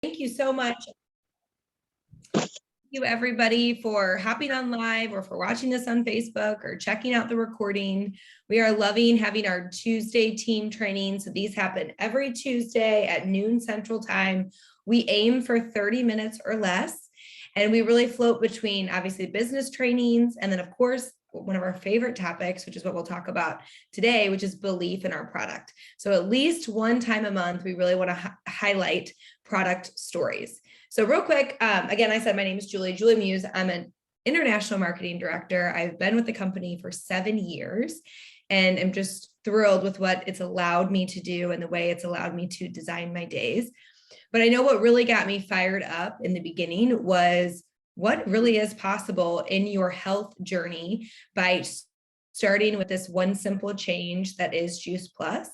Thank you so much. Thank you everybody for hopping on live or for watching this on Facebook or checking out the recording. We are loving having our Tuesday team training. So these happen every Tuesday at noon Central Time. We aim for 30 minutes or less. And we really float between obviously business trainings and then of course, one of our favorite topics, which is what we'll talk about today, which is belief in our product. So at least one time a month, we really want to highlight product stories. So real quick, again, I said my name is Julie Muse. I'm an international marketing director. I've been with the company for 7 years and I'm just thrilled with what it's allowed me to do and the way it's allowed me to design my days. But I know what really got me fired up in the beginning was what really is possible in your health journey by starting with this one simple change that is Juice Plus.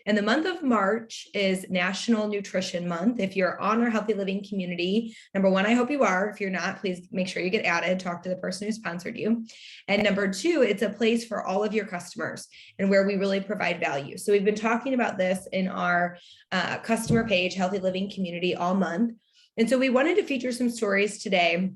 And the month of March is National Nutrition Month. If you're on our Healthy Living community, number one, I hope you are. If you're not, please make sure you get added, talk to the person who sponsored you. And number two, it's a place for all of your customers and where we really provide value. So we've been talking about this in our customer page, Healthy Living community all month. And so we wanted to feature some stories today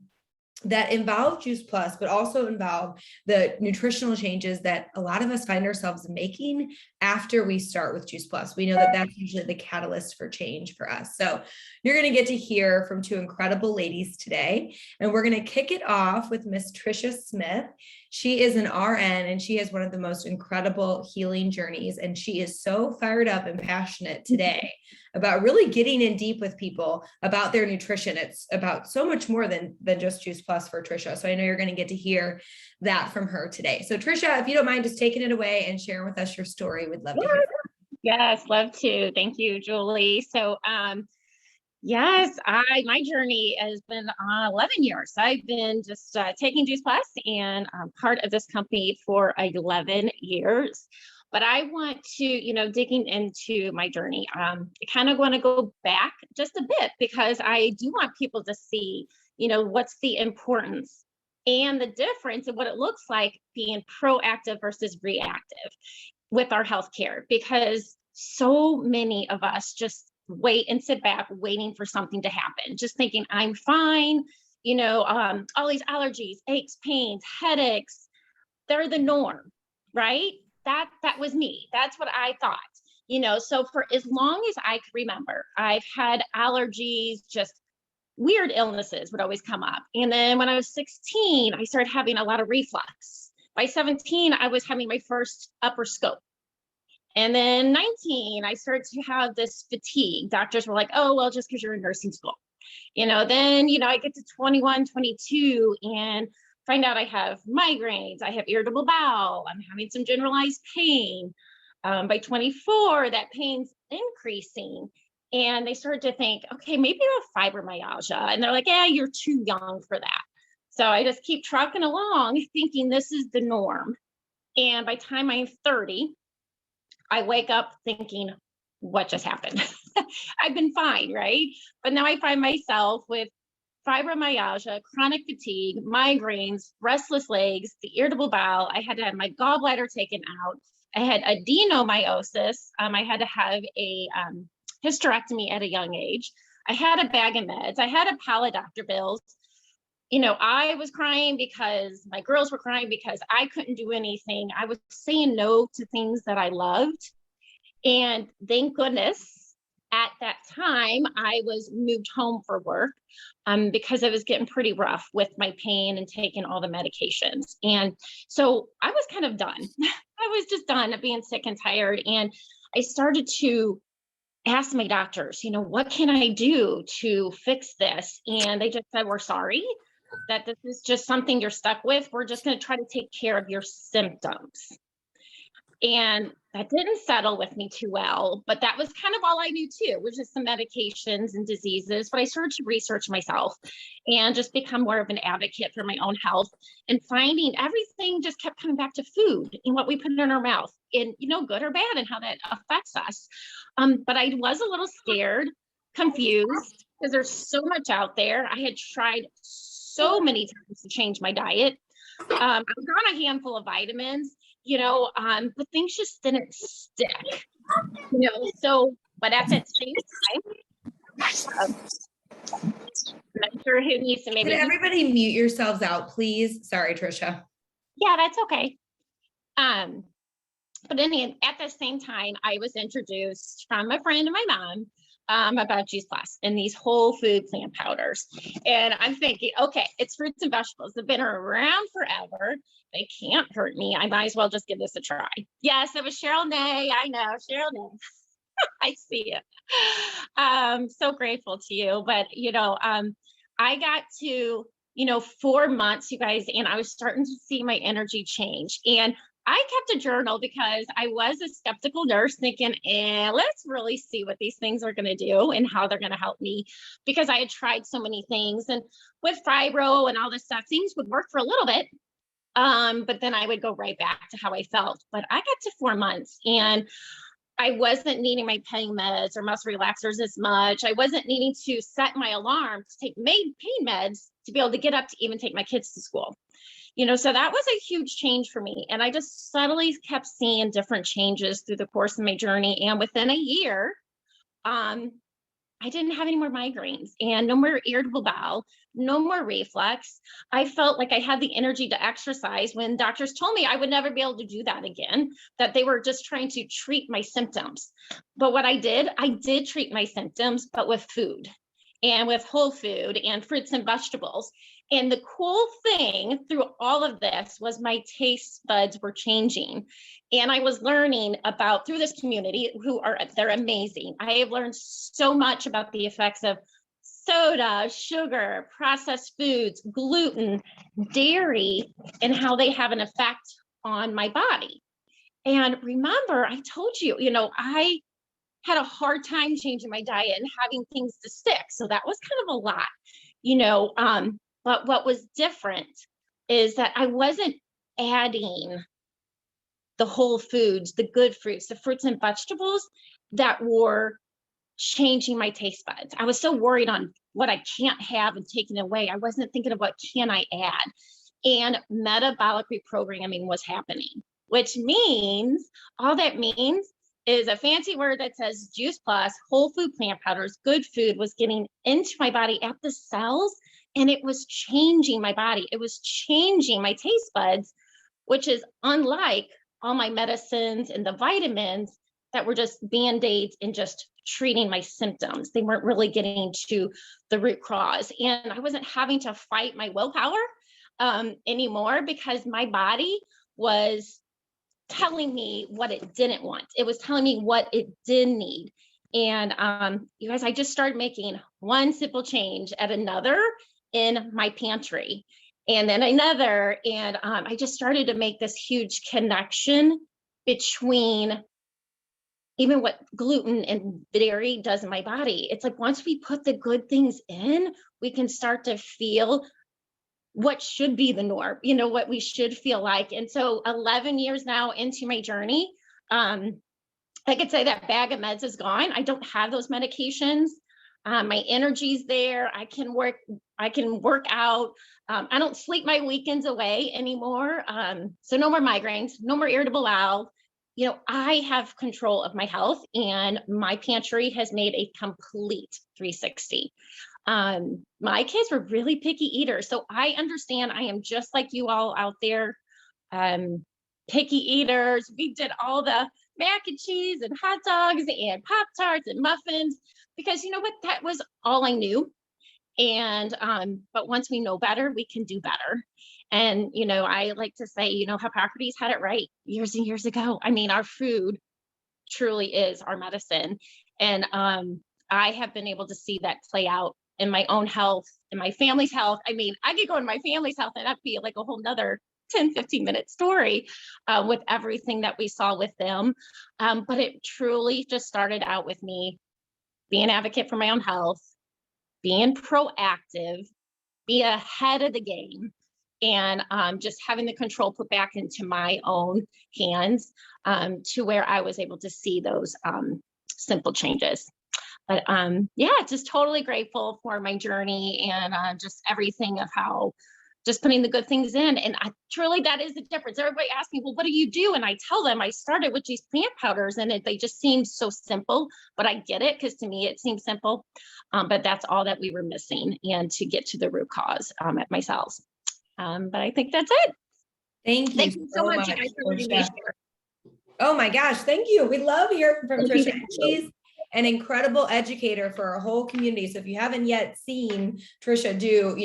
that involve Juice Plus, but also involve the nutritional changes that a lot of us find ourselves making after we start with Juice Plus. We know that that's usually the catalyst for change for us. So you're going to get to hear from two incredible ladies today, and we're going to kick it off with Miss Tricia Smith. She is an RN and she has one of the most incredible healing journeys. And she is so fired up and passionate today about really getting in deep with people about their nutrition. It's about so much more than just Juice Plus for Tricia. So I know you're going to get to hear that from her today. So Tricia, if you don't mind just taking it away and sharing with us your story, we'd love to hear. Yes, love to. Thank you, Julie. So yes, my journey has been 11 years. I've been just taking Juice Plus and part of this company for 11 years. But I want to, digging into my journey, I kind of want to go back just a bit because I do want people to see, what's the importance and the difference in what it looks like being proactive versus reactive with our healthcare, because so many of us just wait and sit back waiting for something to happen, just thinking I'm fine, all these allergies, aches, pains, headaches, they're the norm, right? That was me. That's what I thought, so for as long as I could remember, I've had allergies, just weird illnesses would always come up. And then when I was 16, I started having a lot of reflux. By 17, I was having my first upper scope. And then 19, I started to have this fatigue. Doctors were like, oh, well, just because you're in nursing school. Then, I get to 21, 22 and find out I have migraines, I have irritable bowel, I'm having some generalized pain. By 24, that pain's increasing. And they started to think, okay, maybe you have fibromyalgia. And they're like, yeah, you're too young for that. So I just keep trucking along thinking this is the norm. And by the time I'm 30, I wake up thinking, what just happened? I've been fine, right? But now I find myself with fibromyalgia, chronic fatigue, migraines, restless legs, the irritable bowel. I had to have my gallbladder taken out. I had adenomyosis. I had to have a hysterectomy at a young age. I had a bag of meds. I had a pile of doctor bills. I was crying because my girls were crying because I couldn't do anything. I was saying no to things that I loved. And thank goodness, at that time, I was moved home for work because it was getting pretty rough with my pain and taking all the medications. And so I was kind of done. I was just done being sick and tired. And I started to ask my doctors, what can I do to fix this? And they just said, we're sorry that this is just something you're stuck with. We're just going to try to take care of your symptoms. And that didn't settle with me too well, but that was kind of all I knew too, which is some medications and diseases. But I started to research myself and just become more of an advocate for my own health, and finding everything just kept coming back to food and what we put in our mouth, and good or bad, and how that affects us. But I was a little scared, confused, because there's so much out there. I had tried so many times to change my diet. I was on a handful of vitamins, but things just didn't stick, so, but at that same time, sure who needs to Could maybe. everybody mute yourselves out, please? Sorry, Trisha. Yeah, that's okay. But at the same time, I was introduced from a friend of my mom about Juice Plus and these whole food plant powders. And I'm thinking, okay, it's fruits and vegetables. They've been around forever. They can't hurt me. I might as well just give this a try. Yes, it was Cheryl Nay. I know, Cheryl Nay. I see it. So grateful to you. But, I got to, 4 months, you guys, and I was starting to see my energy change. And I kept a journal because I was a skeptical nurse thinking, let's really see what these things are going to do and how they're going to help me, because I had tried so many things. And with fibro and all this stuff, things would work for a little bit. But then I would go right back to how I felt. But I got to 4 months and I wasn't needing my pain meds or muscle relaxers as much. I wasn't needing to set my alarm to take pain meds to be able to get up to even take my kids to school. So that was a huge change for me. And I just subtly kept seeing different changes through the course of my journey. And within a year, I didn't have any more migraines and no more irritable bowel, no more reflux. I felt like I had the energy to exercise when doctors told me I would never be able to do that again, that they were just trying to treat my symptoms. But what I did treat my symptoms, but with food and with whole food and fruits and vegetables. And the cool thing through all of this was my taste buds were changing. And I was learning about, through this community, they're amazing. I have learned so much about the effects of soda, sugar, processed foods, gluten, dairy, and how they have an effect on my body. And remember, I told you, I had a hard time changing my diet and having things to stick. So that was kind of a lot, but what was different is that I wasn't adding the whole foods, the good fruits, the fruits and vegetables that were changing my taste buds. I was so worried on what I can't have and taking away. I wasn't thinking of what can I add. And metabolic reprogramming was happening, which means, all that means is a fancy word that says Juice Plus, whole food plant powders, good food was getting into my body at the cells, and it was changing my body. It was changing my taste buds, which is unlike all my medicines and the vitamins that were just Band-Aids and just treating my symptoms. They weren't really getting to the root cause. And I wasn't having to fight my willpower anymore, because my body was telling me what it didn't want. It was telling me what it did need. And you guys, I just started making one simple change at another in my pantry, and then another. And I just started to make this huge connection between even what gluten and dairy does in my body. It's like, once we put the good things in, we can start to feel what should be the norm, what we should feel like. And so 11 years now into my journey, I could say that bag of meds is gone. I don't have those medications. My energy's there. I can work out. I don't sleep my weekends away anymore. So no more migraines, no more irritable bowel. I have control of my health, and my pantry has made a complete 360. My kids were really picky eaters. So I understand. I am just like you all out there, picky eaters. We did all the mac and cheese and hot dogs and Pop-Tarts and muffins, because you know what, that was all I knew. And, but once we know better, we can do better. And, I like to say, Hippocrates had it right years and years ago. I mean, our food truly is our medicine. And, I have been able to see that play out in my own health, in my family's health. I mean, I could go in my family's health and that'd be like a whole nother 10, 15-minute story with everything that we saw with them. But it truly just started out with me being an advocate for my own health, being proactive, be ahead of the game, and just having the control put back into my own hands to where I was able to see those simple changes. But yeah, just totally grateful for my journey and just everything of how just putting the good things in. And truly, that is the difference. Everybody asks me, well, what do you do? And I tell them I started with these plant powders, and they just seem so simple, but I get it, because to me it seems simple. But that's all that we were missing, and to get to the root cause at my cells. But I think that's it. Thank you so much, you guys, for letting me Trisha. share. Oh my gosh, thank you. We love hearing from Thank you. Trisha. She's an incredible educator for our whole community. So if you haven't yet seen Trisha do,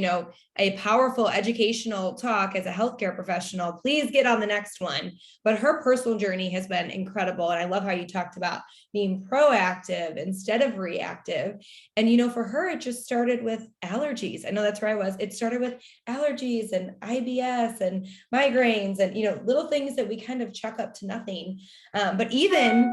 a powerful educational talk as a healthcare professional, please get on the next one. But her personal journey has been incredible. And I love how you talked about being proactive instead of reactive. And, for her, it just started with allergies. I know that's where I was. It started with allergies and IBS and migraines and, little things that we kind of chalk up to nothing. But even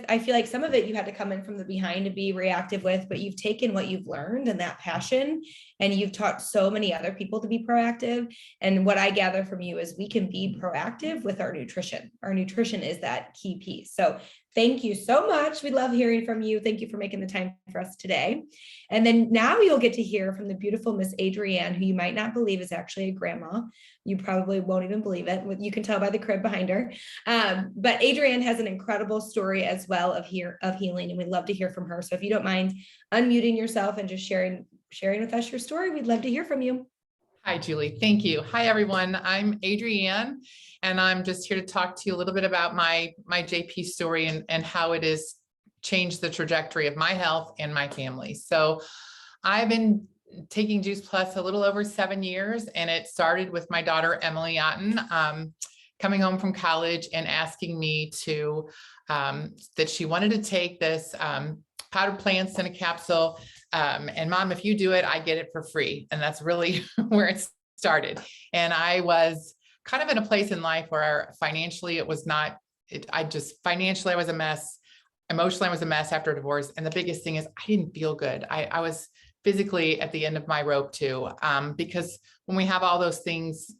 I feel like some of it you had to come in from the behind to be reactive with, but you've taken what you've learned and that passion, and you've taught so many other people to be proactive. And what I gather from you is we can be proactive with our nutrition. Our nutrition is that key piece. So thank you so much. We love hearing from you. Thank you for making the time for us today. And then now you'll get to hear from the beautiful Miss Adrienne, who you might not believe is actually a grandma. You probably won't even believe it. You can tell by the crib behind her. But Adrienne has an incredible story as well of healing, and we'd love to hear from her. So if you don't mind unmuting yourself and just sharing with us your story, we'd love to hear from you. Hi, Julie. Thank you. Hi, everyone. I'm Adrienne, and I'm just here to talk to you a little bit about my JP story and how it has changed the trajectory of my health and my family. So I've been taking Juice Plus a little over 7 years, and it started with my daughter, Emily Otten, coming home from college and asking me to, that she wanted to take this powdered plants in a capsule. And Mom, if you do it, I get it for free. And that's really where it started. And I was kind of in a place in life where financially it was not, financially I was a mess. Emotionally I was a mess after a divorce. And the biggest thing is I didn't feel good. I was physically at the end of my rope too, because when we have all those things,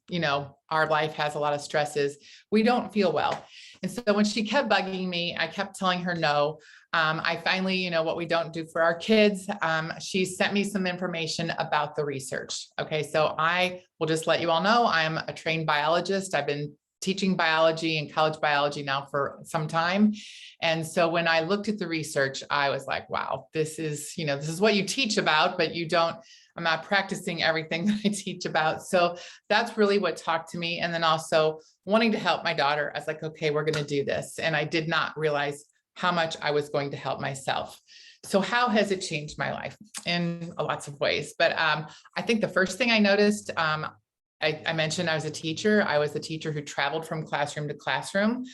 our life has a lot of stresses, we don't feel well. And so when she kept bugging me, I kept telling her no. I finally, what we don't do for our kids, she sent me some information about the research. Okay, so I will just let you all know I'm a trained biologist. I've been teaching biology and college biology now for some time. And so when I looked at the research, I was like, wow, this is what you teach about, but I'm not practicing everything that I teach about. So that's really what talked to me. And then also wanting to help my daughter, I was like, okay, we're going to do this. And I did not realize how much I was going to help myself. So how has it changed my life? In lots of ways. But I think the first thing I noticed, I mentioned I was a teacher. I was a teacher who traveled from classroom to classroom.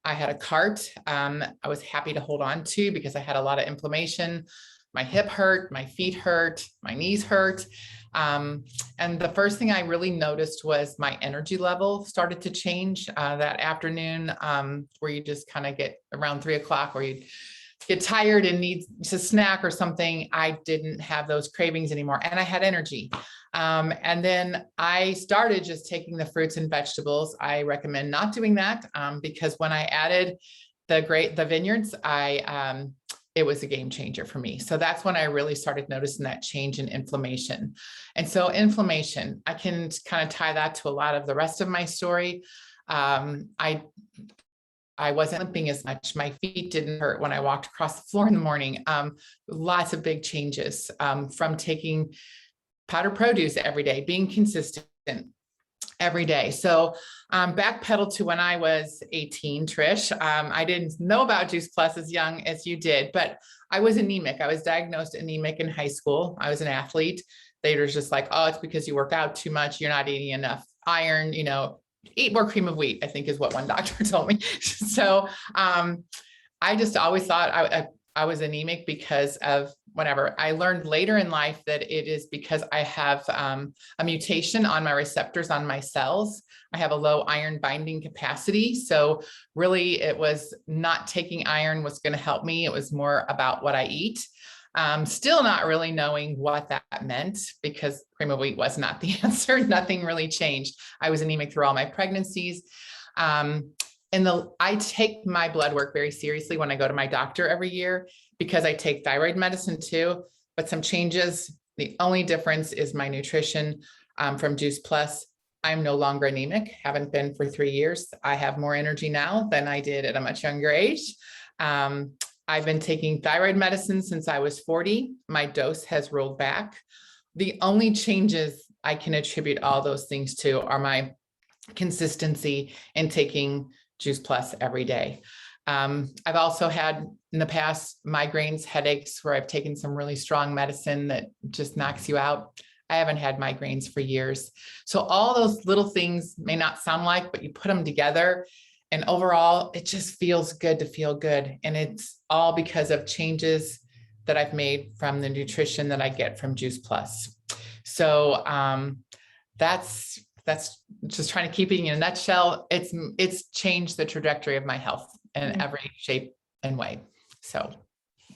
I had a cart I was happy to hold on to because I had a lot of inflammation. My hip hurt, my feet hurt, my knees hurt. And the first thing I really noticed was my energy level started to change that afternoon, where you just kind of get around 3 o'clock where you get tired and need to snack or something. I didn't have those cravings anymore, and I had energy. And then I started just taking the fruits and vegetables. I recommend not doing that because when I added the vineyards, it was a game changer for me. So that's when I really started noticing that change in inflammation. And so inflammation, I can kind of tie that to a lot of the rest of my story. I wasn't limping as much. My feet didn't hurt when I walked across the floor in the morning. Lots of big changes from taking powdered produce every day, being consistent every day. So backpedal to when I was 18, Trish. I didn't know about Juice Plus as young as you did, but I was anemic. I was diagnosed anemic in high school. I was an athlete. They were just like, oh, it's because you work out too much. You're not eating enough iron, eat more cream of wheat, I think is what one doctor told me. So I just always thought I was anemic because of whatever. I learned later in life that it is because I have a mutation on my receptors on my cells. I have a low iron binding capacity. So really it was not taking iron was going to help me. It was more about what I eat. Still not really knowing what that meant because cream of wheat was not the answer. Nothing really changed. I was anemic through all my pregnancies. I take my blood work very seriously when I go to my doctor every year because I take thyroid medicine too, but some changes. The only difference is my nutrition. from Juice Plus. I'm no longer anemic, haven't been for 3 years. I have more energy now than I did at a much younger age. I've been taking thyroid medicine since I was 40. My dose has rolled back. The only changes I can attribute all those things to are my consistency in taking Juice Plus every day. I've also had in the past migraines, headaches, where I've taken some really strong medicine that just knocks you out. I haven't had migraines for years. So all those little things may not sound like, but you put them together and overall, it just feels good to feel good. And it's all because of changes that I've made from the nutrition that I get from Juice Plus. So that's just trying to keep it in a nutshell. It's changed the trajectory of my health in every shape and way. So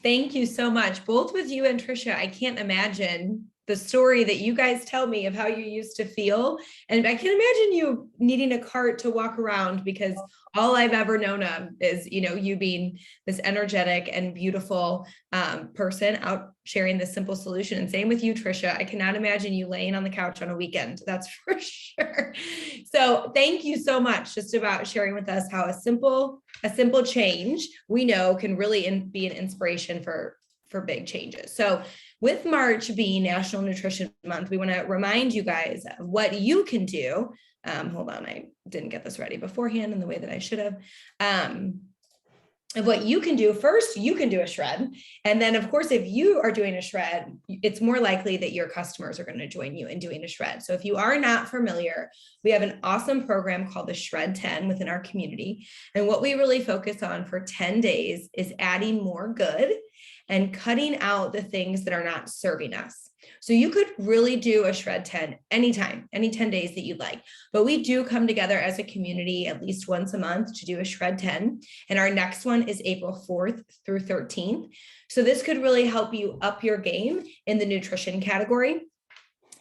thank you so much, both with you and Trisha. I can't imagine the story that you guys tell me of how you used to feel. And I can imagine you needing a cart to walk around, because all I've ever known of is, you being this energetic and beautiful person out sharing this simple solution. And same with you, Trisha. I cannot imagine you laying on the couch on a weekend. That's for sure. So thank you so much just about sharing with us how a simple change we know can really be an inspiration for big changes. So with March being National Nutrition Month, we want to remind you guys of what you can do. Hold on, I didn't get this ready beforehand in the way that I should have. Of what you can do. First, you can do a shred. And then, of course, if you are doing a shred, it's more likely that your customers are going to join you in doing a shred. So if you are not familiar, we have an awesome program called the Shred 10 within our community. And what we really focus on for 10 days is adding more good and cutting out the things that are not serving us. So you could really do a Shred 10 anytime, any 10 days that you'd like. But we do come together as a community at least once a month to do a Shred 10. And our next one is April 4th through 13th. So this could really help you up your game in the nutrition category.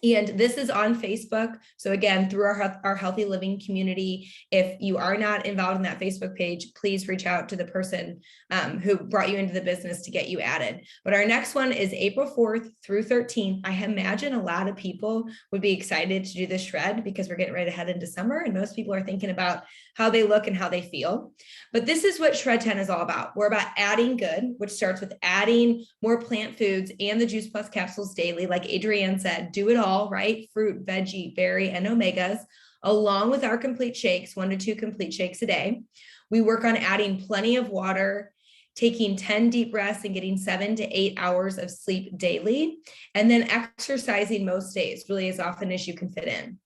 And this is on Facebook. So again, through our Healthy Living community, if you are not involved in that Facebook page, please reach out to the person who brought you into the business to get you added. But our next one is April 4th through 13th. I imagine a lot of people would be excited to do the shred because we're getting ready to head into summer and most people are thinking about how they look and how they feel. But this is what Shred 10 is all about. We're about adding good, which starts with adding more plant foods and the Juice Plus capsules daily. Like Adrienne said, do it all, right? Fruit, veggie, berry, and omegas, along with our complete shakes, 1 to 2 complete shakes a day. We work on adding plenty of water, taking 10 deep breaths and getting 7 to 8 hours of sleep daily, and then exercising most days, really as often as you can fit in.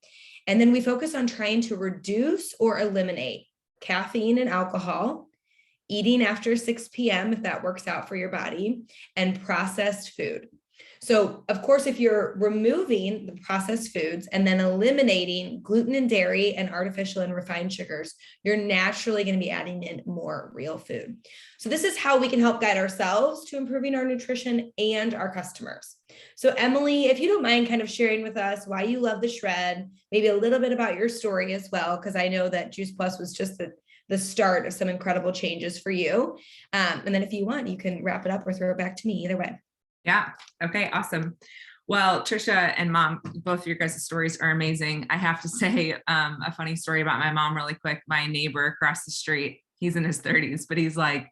And then we focus on trying to reduce or eliminate caffeine and alcohol, eating after 6 p.m. if that works out for your body, and processed food. So of course, if you're removing the processed foods and then eliminating gluten and dairy and artificial and refined sugars, you're naturally going to be adding in more real food. So this is how we can help guide ourselves to improving our nutrition and our customers. So Emily, if you don't mind kind of sharing with us why you love the shred, maybe a little bit about your story as well, because I know that Juice Plus was just the start of some incredible changes for you. And then if you want, you can wrap it up or throw it back to me, either way. Yeah. Okay. Awesome. Well, Trisha and Mom, both of your guys' stories are amazing. I have to say a funny story about my mom really quick. My neighbor across the street, he's in his 30s, but he's like,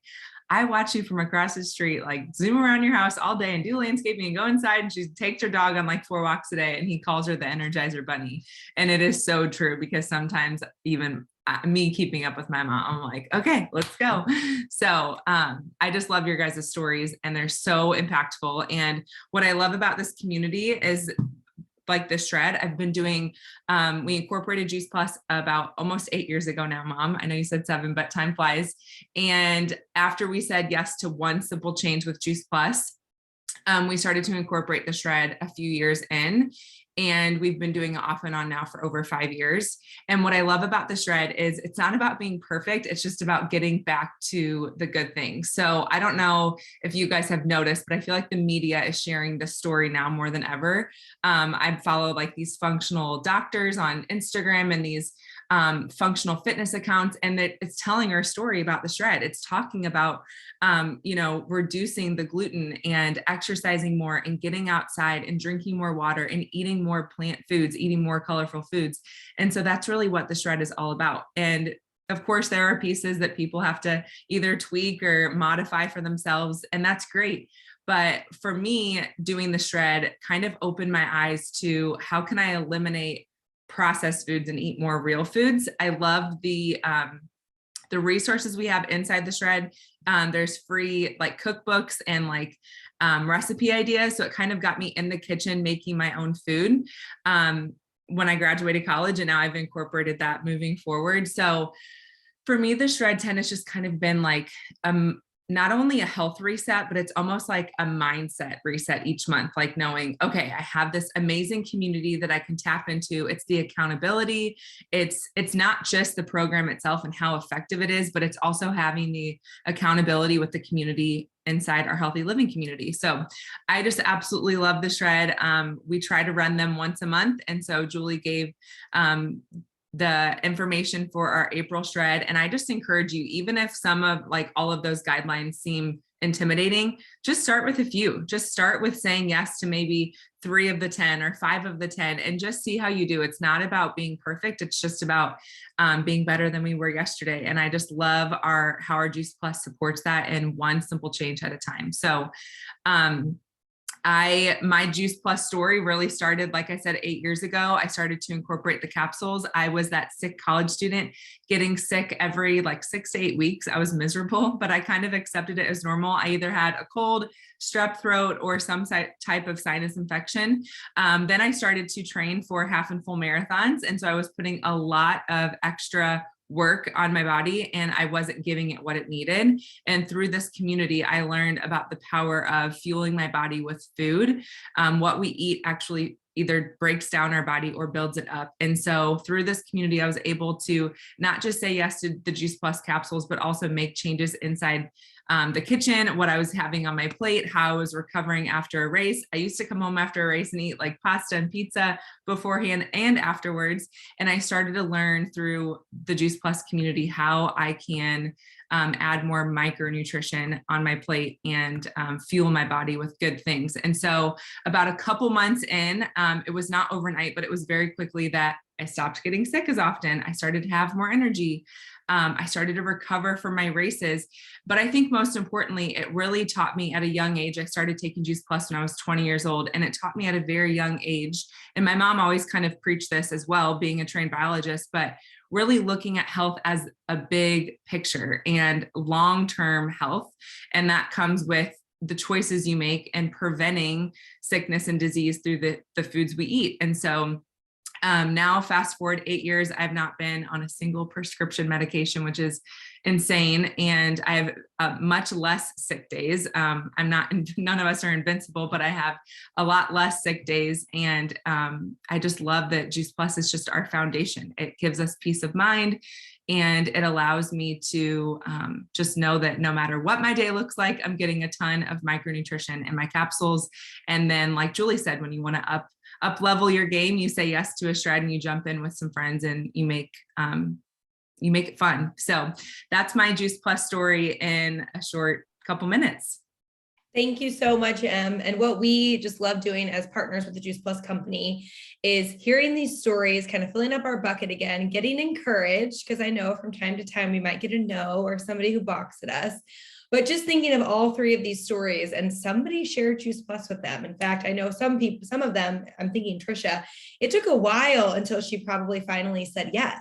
I watch you from across the street, like zoom around your house all day and do landscaping and go inside. And she takes her dog on like 4 walks a day and he calls her the Energizer Bunny. And it is so true because sometimes even me keeping up with my mom, I'm like, okay, let's go. So I just love your guys' stories and they're so impactful. And what I love about this community is like the shred I've been doing. We incorporated Juice Plus about almost 8 years ago now, Mom. I know you said 7, but time flies. And after we said yes to one simple change with Juice Plus, we started to incorporate the shred a few years in. And we've been doing it off and on now for over 5 years. And what I love about the shred is it's not about being perfect. It's just about getting back to the good things. So I don't know if you guys have noticed, but I feel like the media is sharing the story now more than ever. I follow like these functional doctors on Instagram and these functional fitness accounts, and that it's telling our story about the shred. It's talking about, reducing the gluten and exercising more and getting outside and drinking more water and eating more plant foods, eating more colorful foods. And so that's really what the shred is all about. And of course, there are pieces that people have to either tweak or modify for themselves, and that's great. But for me, doing the shred kind of opened my eyes to how can I eliminate processed foods and eat more real foods. I love the resources we have inside the shred. There's free like cookbooks and like recipe ideas. So it kind of got me in the kitchen making my own food when I graduated college, and now I've incorporated that moving forward. So for me, the Shred 10 has just kind of been like not only a health reset, but it's almost like a mindset reset each month, like knowing, okay, I have this amazing community that I can tap into. It's the accountability. It's not just the program itself and how effective it is, but it's also having the accountability with the community inside our healthy living community. So I just absolutely love the Shred. We try to run them once a month. And so Julie gave the information for our April shred. And I just encourage you, even if some of like all of those guidelines seem intimidating, just start with a few. Just start with saying yes to maybe 3 of the 10 or 5 of the 10 and just see how you do. It's not about being perfect. It's just about being better than we were yesterday. And I just love how our Juice Plus supports that in one simple change at a time. So my Juice Plus story really started, like I said, 8 years ago. I started to incorporate the capsules. I was that sick college student getting sick every like 6 to 8 weeks. I was miserable, but I kind of accepted it as normal. I either had a cold, strep throat, or some type of sinus infection. Then I started to train for half and full marathons. And so I was putting a lot of extra work on my body and I wasn't giving it what it needed. And through this community, I learned about the power of fueling my body with food. What we eat actually either breaks down our body or builds it up. And so through this community, I was able to not just say yes to the Juice Plus capsules, but also make changes inside the kitchen, what I was having on my plate, how I was recovering after a race. I used to come home after a race and eat like pasta and pizza beforehand and afterwards. And I started to learn through the Juice Plus community how I can add more micronutrition on my plate and fuel my body with good things. And so about a couple months in, it was not overnight, but it was very quickly that I stopped getting sick as often. I started to have more energy. I started to recover from my races. But I think most importantly, it really taught me at a young age. I started taking Juice Plus when I was 20 years old, and it taught me at a very young age. And my mom always kind of preached this as well, being a trained biologist, but really looking at health as a big picture and long-term health. And that comes with the choices you make and preventing sickness and disease through the foods we eat. And so now fast forward 8 years, I've not been on a single prescription medication, which is insane. And I have much less sick days. None of us are invincible, but I have a lot less sick days. And I just love that Juice Plus is just our foundation. It gives us peace of mind. And it allows me to just know that no matter what my day looks like, I'm getting a ton of micronutrition in my capsules. And then, like Julie said, when you want to up level your game, you say yes to a shred and you jump in with some friends and you make it fun. So that's my Juice Plus story in a short couple minutes. Thank you so much, Em. And what we just love doing as partners with the Juice Plus company is hearing these stories, kind of filling up our bucket again, getting encouraged, because I know from time to time we might get a no or somebody who balks at us. But just thinking of all 3 of these stories, and somebody shared Juice Plus with them. In fact, I know some of them, I'm thinking Trisha, it took a while until she probably finally said yes.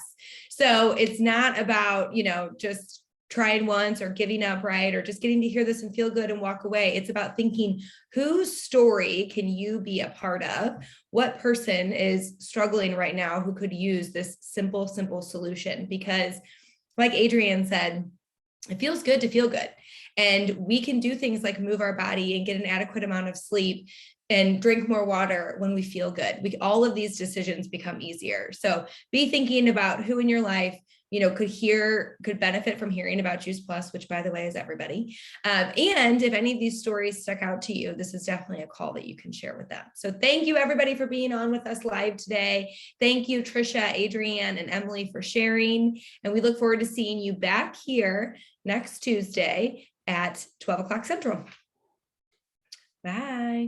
So it's not about, just trying once or giving up, right? Or just getting to hear this and feel good and walk away. It's about thinking, whose story can you be a part of? What person is struggling right now who could use this simple solution? Because like Adrienne said, it feels good to feel good. And we can do things like move our body and get an adequate amount of sleep and drink more water when we feel good. All of these decisions become easier. So be thinking about who in your life could benefit from hearing about Juice Plus, which by the way is everybody. And if any of these stories stuck out to you, this is definitely a call that you can share with them. So thank you everybody for being on with us live today. Thank you, Trisha, Adrienne, and Emily for sharing. And we look forward to seeing you back here next Tuesday at 12 o'clock Central. Bye.